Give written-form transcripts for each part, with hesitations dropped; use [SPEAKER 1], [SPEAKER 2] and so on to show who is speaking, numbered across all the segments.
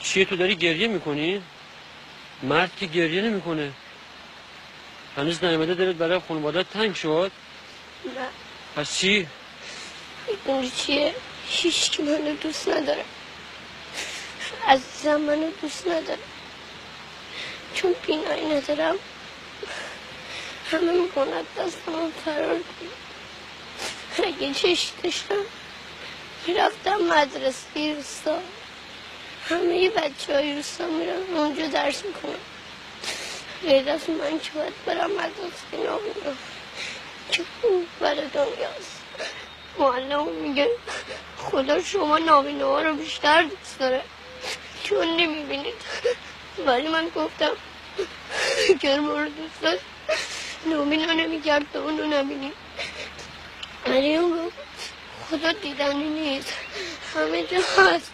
[SPEAKER 1] چیه تو داری گریه میکنی؟ مرد که گریه نمیکنه. هنوز نیامده دلت برای خانوادت تنگ شد؟
[SPEAKER 2] نه.
[SPEAKER 1] پس چی؟
[SPEAKER 2] میدونی چیه؟ هیچکی منو دوست نداره. عزیزم منو دوست نداره. چون بینایی ندارم همه میکنند دست من فرار کنیم. اگه چشم داشتم میرفتم مدرسه روستا. همه بچه های روستا میرن اونجا درس میکنم. غیر از من که باید برم مدرسه نابینا که خوب برای دنیاست. معلم میگه خدا شما نابینا ها رو بیشتر دوست داره چون نمیبینید. ولی من گفتم اگر ما رو دوست داشت نابینا نمیکرد تا اونو نبینیم. مریم گفت خدا دیدنی نیست، همه جا هست،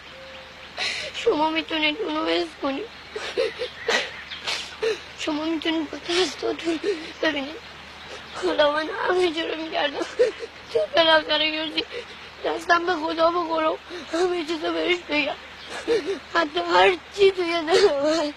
[SPEAKER 2] شما میتونید اونو حس کنید. شما میتونید با دستاتون ببینید. حالا من همه جا رو میگردم تا بالاخره یوزی دستم به خدا بخورم همه چیز رو بهش بگم، حتی هر چی توی دلم هست.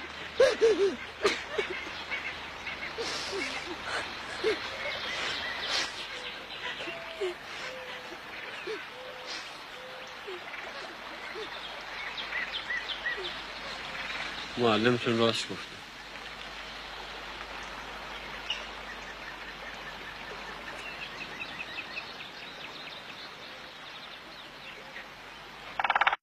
[SPEAKER 1] معلمتون راست گفت.